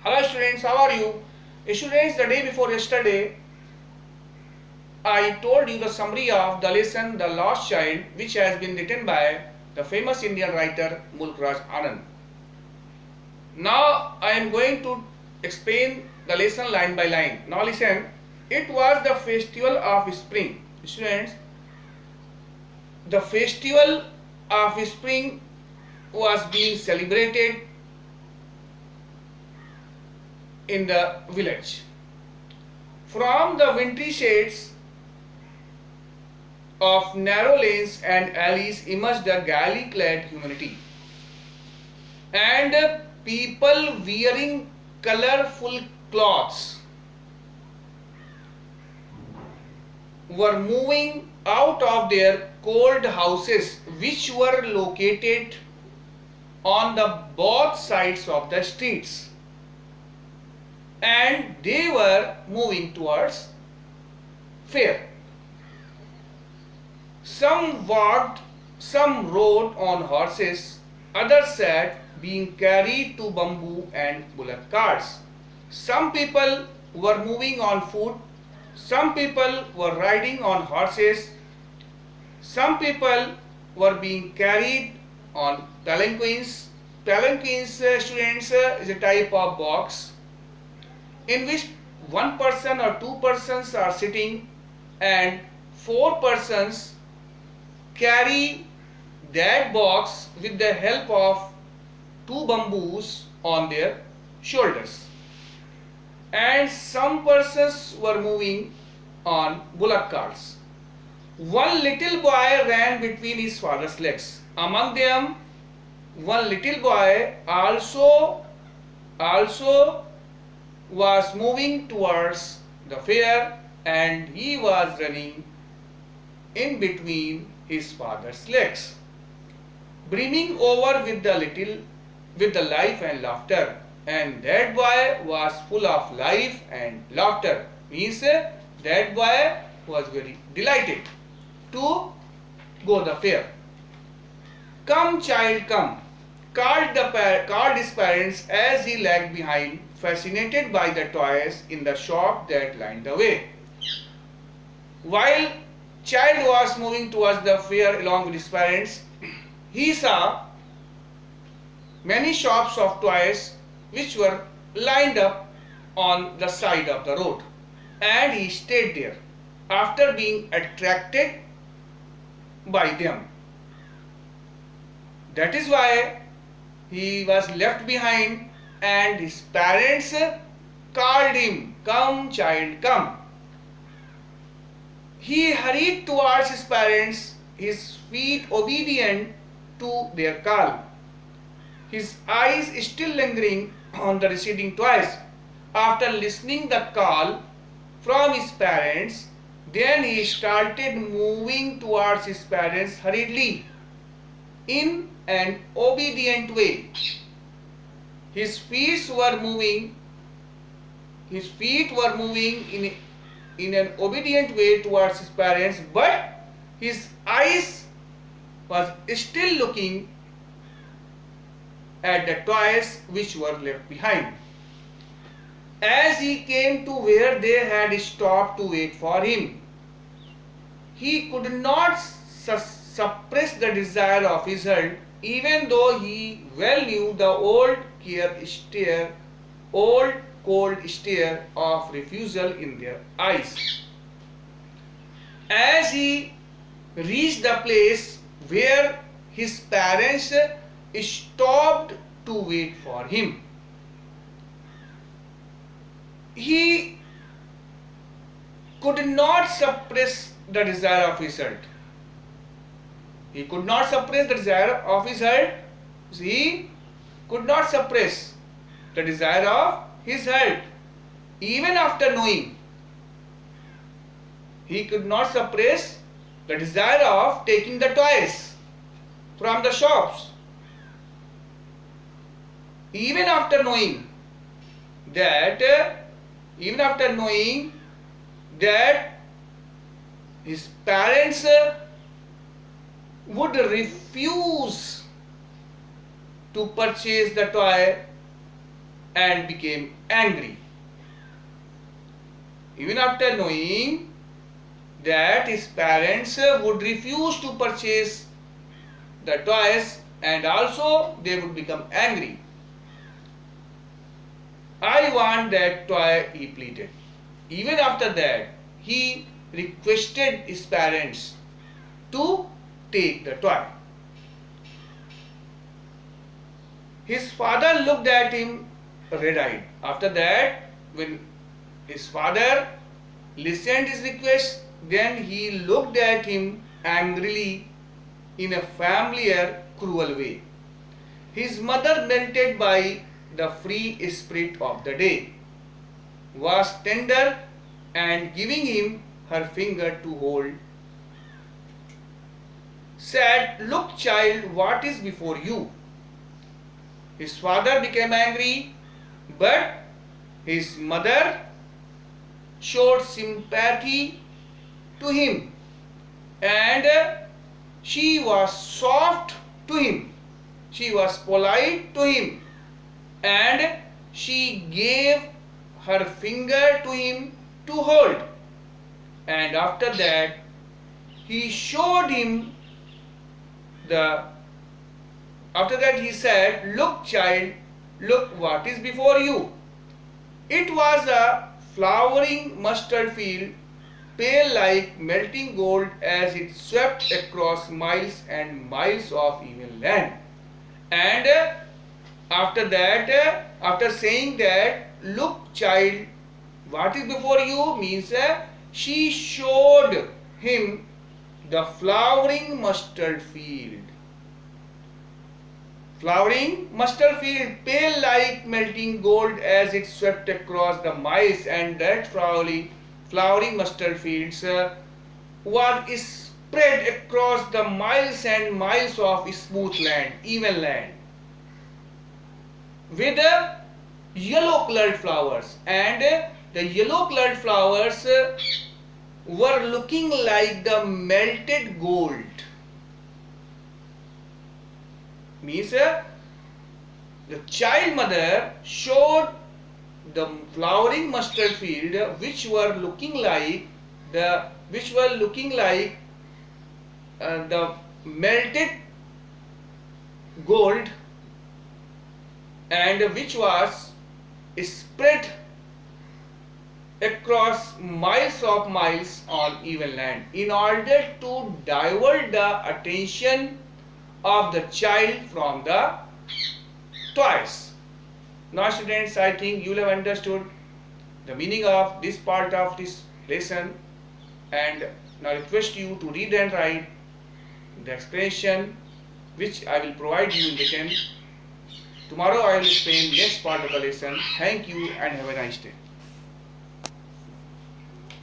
Hello students, how are you? Students, the day before yesterday, I told you the summary of the lesson The Lost Child, which has been written by the famous Indian writer Mulk Raj Anand. Now I am going to explain the lesson line by line. Now listen, it was the festival of spring. Students, the festival of spring was being celebrated in the village. From the wintry shades of narrow lanes and alleys emerged the gaily clad humanity, and people wearing colorful cloths were moving out of their cold houses, which were located on the both sides of the streets, and they were moving towards fair. Some walked, some rode on horses, others sat, being carried to bamboo and bullock carts. Some people were moving on foot, some people were riding on horses, some people were being carried on palanquins. Palanquins, students, is a type of box in which one person or two persons are sitting and four persons carry that box with the help of two bamboos on their shoulders. And some persons were moving on bullock carts. One little boy ran between his father's legs. Among them, one little boy also was moving towards the fair, and he was running in between his father's legs, brimming over with the life and laughter. And that boy was full of life and laughter, means that boy was very delighted to go the fair. "Come, child, come," called his parents as he lagged behind, fascinated by the toys in the shop that lined the way. While child was moving towards the fair along with his parents, he saw many shops of toys which were lined up on the side of the road, and he stayed there after being attracted by them. That is why he was left behind, and his parents called him, "Come, child, come." He hurried towards his parents, his feet obedient to their call, his eyes still lingering on the receding toys. After listening the call from his parents, then he started moving towards his parents hurriedly in an obedient way. His feet were moving in an obedient way towards his parents, but his eyes was still looking at the toys which were left behind. As he came to where they had stopped to wait for him, he could not suppress the desire of his heart, even though he well knew the old cold stare of refusal in their eyes. As he reached the place where his parents stopped to wait for him, he could not suppress the desire of his heart. He could not suppress the desire of his heart. He could not suppress the desire of his heart. Even after knowing, he could not suppress the desire of taking the toys from the shops. Even after knowing that his parents would refuse to purchase the toy and became angry. Even after knowing that his parents would refuse to purchase the toys and also they would become angry. I want that toy, he pleaded. Even after that, he requested his parents to take the toy. His father looked at him red-eyed. After that, when his father listened his request, then he looked at him angrily in a familiar, cruel way. His mother, melted by the free spirit of the day, was tender and giving him her finger to hold, said, "Look, child, what is before you?" His father became angry, but his mother showed sympathy to him and she was soft to him. She was polite to him and she gave her finger to him to hold. And after that, he showed him after that he said, "Look, child, look what is before you." It was a flowering mustard field, pale like melting gold as it swept across miles and miles of even land. And after that, after saying that, "Look, child, what is before you," means she showed him the flowering mustard field. Flowering mustard field, pale like melting gold as it swept across the miles, and that flowering mustard fields was spread across the miles and miles of smooth land, even land, with yellow colored flowers, and the yellow colored flowers were looking like the melted gold. Means the child mother showed the flowering mustard field which were looking like the melted gold, and which was spread across miles of miles on even land, in order to divert the attention of the child from the toys. Now students, I think you will have understood the meaning of this part of this lesson, and now request you to read and write the explanation which I will provide you in written. Tomorrow I will explain next part of the lesson. Thank you and have a nice day.